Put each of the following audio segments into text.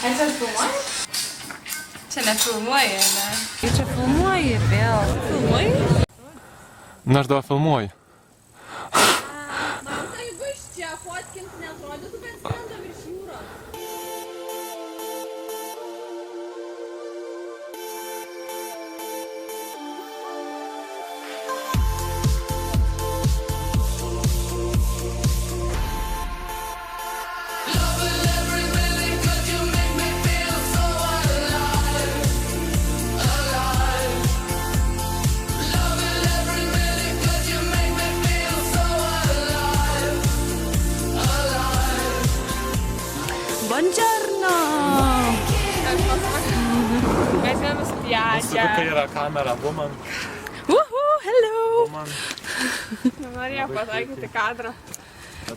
Ar čia filmuoji? Čia nefilmuoji, ne? Čia filmuoji ir vėl. Filmuoji? Na, aš dabar filmuoju. Man tai bus čia, fotkint neatrodytų, bet skrenda virš jūros. Buongiorno! Mes vieną spiačią. Kokia yra kamera, woman. Hello! Woman. Norėjau pataikyti kadrą.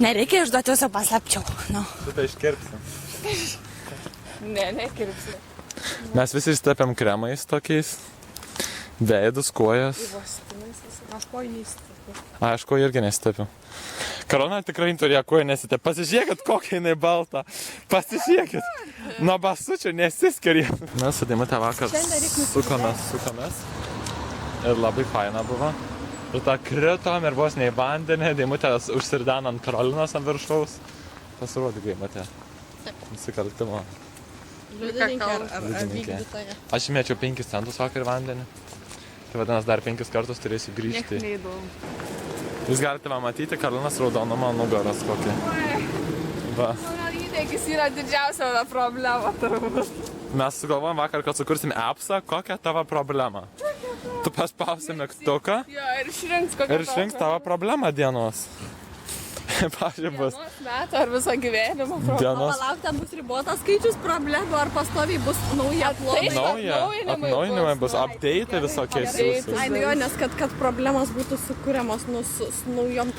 Nereikia išduoti jūsų paslapčių. No. Tu tai iškirpsi. Ne, nekirpsi. Mes visi stepėm kremais tokiais. Veidus, kojas. Aš kojų nestepiu. Aišku, irgi nestepiu. Karolina tikrai turėjo koją nesitepti. Pasižiūrėkit, kokia jinai balta. Pasižiūrėkit. Nuo basučio nesiskiria. Mes su Deimute vakar sukomės. Ir labai faina buvo. Ir tą kritom ir vos nei vandenį. Deimutė užsirideno ant Karolinos ant viršaus. Pasirodė Deimutė. Nusikaltimo. Liudininkė ar vykdytoja? Aš įmėčiau 5 centus vakar vandenį. Tai vadinasi, dar 5 kartus turėsiu grįžti. Niek neįdomu. Jūs galite man matyti Karolinos raudonumo nugaras kokį. Va. Mano įdėkis yra didžiausia problema turbūt. Mes sugalvojom vakar, kad sukursim appsą, kokią tavo problemą. Tu paspausi mygtuką Jo, ir išrinks kokią ir išrinks tavo problemą dienos. Pavyzdžiui, bus dienos metų ar viso gyvenimo problema. dienos Palauk, ten bus ribotas skaičius problemų, ar pastoviai bus nauja plotmė. atnaujinimai bus, update visokiais jūsų. Ai, nu jo, nes kad problemos būtų sukūriamos su naujom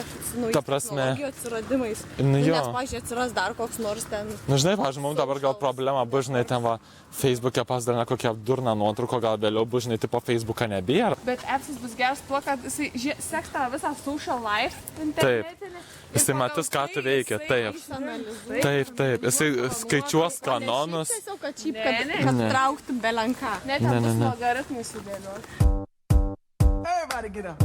Ta prasme. technologijų atsiradimais. Nu jo. Nes, pažiūrėjau, atsiras dar koks nors ten. Nu žinai, pavyzdžiui, mums dabar gal problema bus, žinai, ten va, Facebook'e pasidalina kokią durną nuotrauką, gal vėliau bus, žinai, tipo Facebook'ą nebėra. Bet appsas bus geras tuo, kad jisai seks tavo visą social life internetinį. Jisai matys, ką tu veikia, taip. Taip. Jisai skaičiuos kanonus. Tiesiog, kad Ne. trauktum belenką. Net Ne, ten ne, bus ne. logaritmai sudėlioti. Everybody get up.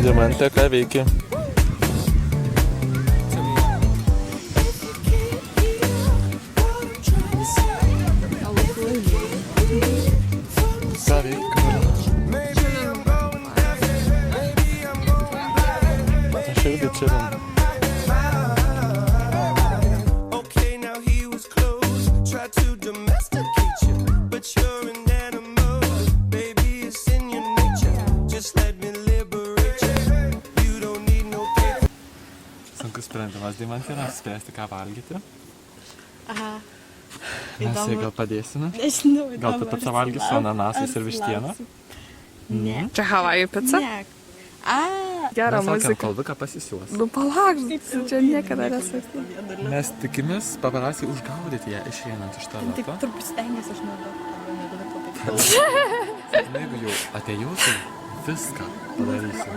Deimante, ką veiki? Ką veiki, Karolina? Aš irgi čia. Okay, now he was close. Tried to domesticate you, but you're an animal. Baby, it's in your nature. Just let me liberate you. You don't need no paper. Sunkus sprendimas, Deimante, yra spręsti, ką valgyti. Aha. Mes jai gal padėsime. Nežinau, Gal tu pats valgysi su ananasais ir vištiena? Ne. Čia Havajų pica? Ne. A, Gera Mes laukiam, muzika. kol duką pasisiūs. Nu palauk, čia niekada nesakysiu. Mes tikimės paprastai užgaudyti ją išeinant iš tavo. taip turbūt stengiasi aš naudoti. Jeigu jau atėjau, tai viską padarysiu.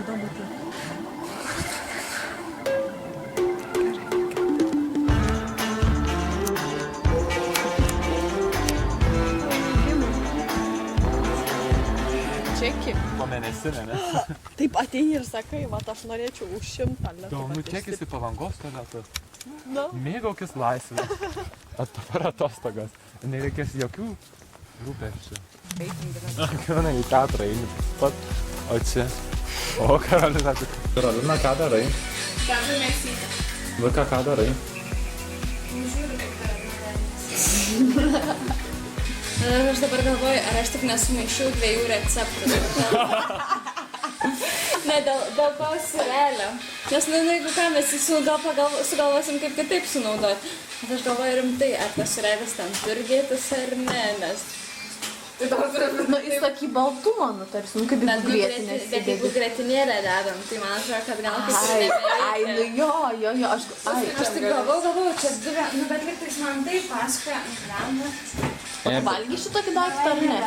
Čeki. Po mėnesinę, ne? Taip ateini ir sakai, va, aš norėčiau už 100 litų. Nu, kiek esi pavangos tualetu? Nu. Mėgaukis laisvę. Dabar atostogas. Nereikės jokių rūpesčių. Karolina į teatrą eini. Pat. O čia. O, Karolina. Karolina, ką darai? Dabar mesyti. Luka, ką darai? Aš dabar galvoju, ar aš tik nesumaišiau 2 receptų. Ne, dėl to sirelio. Nes, nu, jeigu ką, mes sugalvosim kaip kitaip sunaudoti. Bet aš galvoju rimtai, ar tas sirelis ten turi dėtis ar ne, nes... Nu, jis tokį baltumą, nu, tarsi, nu, kaip Bet grėtinės jeigu grėtinėlę dedam, tai man atrodo, kad gal kaip ir Ai, nu jo, aš taip galvojau, čia dvi, nu, bet lygtais man taip pasakoja, valgy šitokį daiktą, ar ne?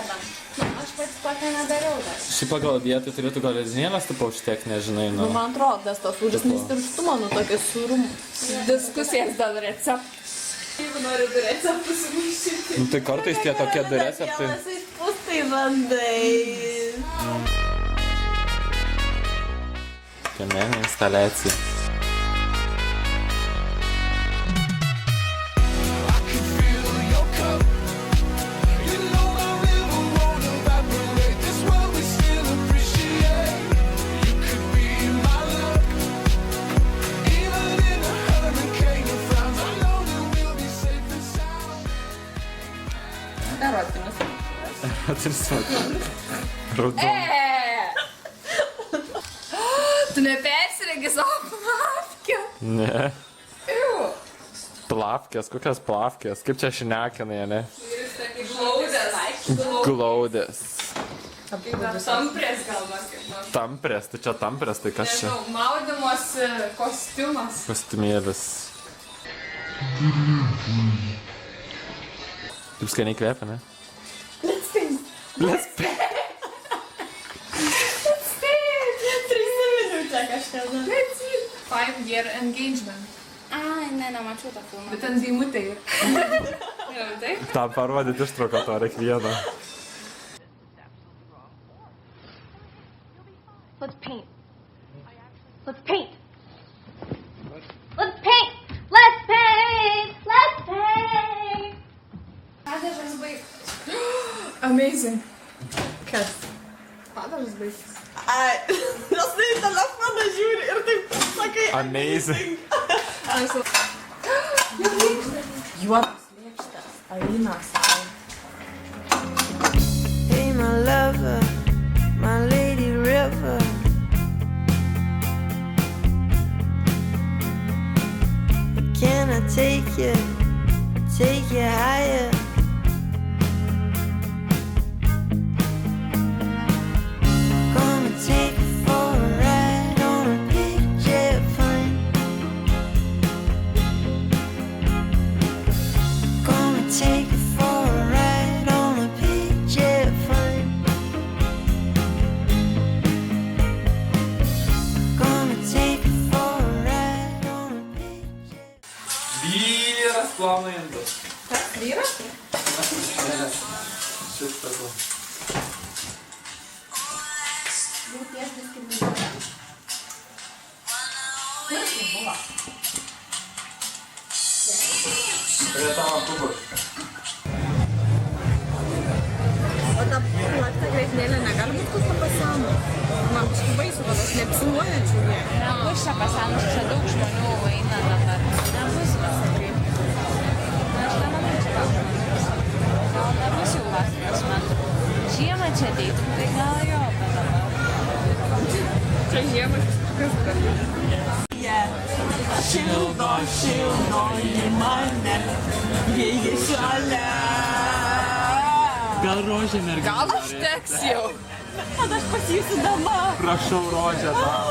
Nu, aš Bet tokia nedariau dar. Šiaip pagal dietą turėtų gal lezinėlės taip užtek, nežinai, Nu, man atrodo, nes tas sūris neįstirštumo, nu, tokia sūrum. Diskusijas dėl receptų. Jeigu nori du receptus sumaišyti. Nu tai kartais tie tokie du receptai. Visais pustai vandai. Tokia meninė instaliacija. Erotinis. Atsirsvat. Raudon. Tu nepersirengi savo plavkę. Ne. Plavkės, kokias plavkės? Kaip čia šnekinai, ne? Glaudės. Glaudės. Tamprės galva kaip nors. Tamprės, tai čia tamprės, tai kas čia? Nežinau, maudymosi kostiumas. Kostiumėlis. Taip skaniai kvepia, ne? Let's paint. Let's paint. 3 minutę kažkada. 5-year engagement. Ai, ne, nemačiau tą filmą. Bet ten deimutai. Jau, taip? Tam parodyti ištrauką to reik vieną. Let's paint. Let's paint. Let's paint. Let's paint. Let's paint. Padažas baigtas. Amazing. Kas? Padažas baigtas. Ai, nes tai į telefoną žiūri ir taip sakai. Amazing. Juodas lėkštas. Alinas. Hey, my lover, my lady river. Can I take you higher? Gonna take you for a ride on a big jet plane. Gonna take you for a ride on a big jet plane. Gonna take you for a ride on a big jet. Vyras plano indus. Kas vyras? Šitą. Prie tavo kubus. O ta plakta grėtinėlė negali būti kokia pasenų. Man kažkaip baisu, kad aš neapsinuojančiau ją. Nebus čia pasenus, čia daug žmonių eina dabar. Nebus visą kaip. Aš nemanau, čia daug žmonių bus. Gal nebus jau vasaros metu. Žiemą čia ateitum, tai gal jo, bet dabar. Čia žiemą kažkas dar. Šildo į mane, jei šalia. Gal rožė mergina? Gal užteks jau. Kad aš pasijusiu dama. Prašau rožę tau.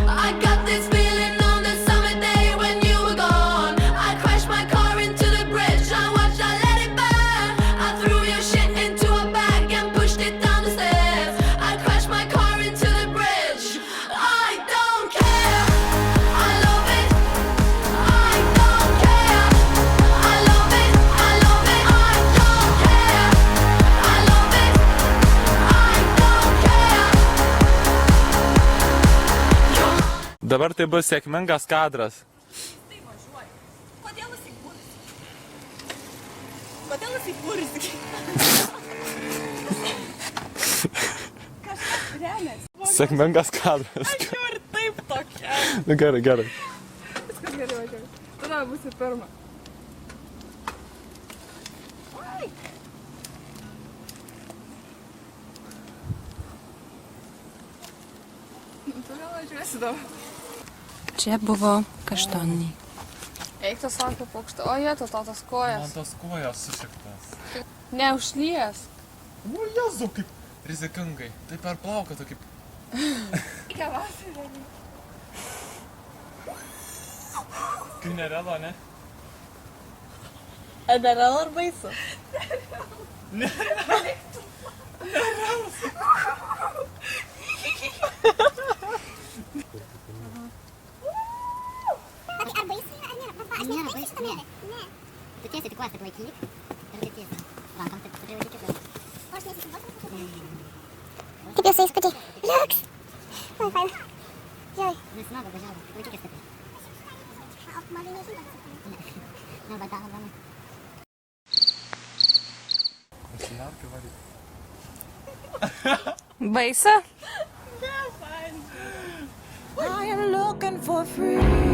I got this feeling on the summer day when you were gone. I crashed my car into the bridge. I watched, I let it burn. I threw your shit into a bag and pushed it down the stairs. I crashed my car into the bridge. I don't care. I love it. I don't care. I love it. I love it. I don't care. I love it. I don't care. Dabar tai bus sėkmingas kadras. Kodėl jisai kūrėsi? Kodėl jisai kūrėsi? Kažkas remės. Sėkmingas kadras. Aš jau ir taip tokia. Nu, gerai, gerai. Viskas gerai važiuoju. Tada būsi pirma. Tu gal važiuosi dabar. Čia buvo kaštoniai. Eik tas sako paukštą. O jie, tau tas kojas. tos kojas sušiktas. Neužlies. O, Jezu, kaip rizikingai. Tai per plauką, tu kaip... Reikia vasarą. Kai nerealo, ne? Nereal ar baisu? Nėra baisu, ne. Tu tiesiai tik uostą laikyk ir taip tiesiai. Rankom taip stipriai laikykit. O aš nesisimokau? Kaip jūsų įspūdžiai? Liuks! Labai faina. Gerai. Nesinaga važiavo, laikykis taip. O magai nežinau? Ne, bet tą gana. Baisa? I am looking for freedom.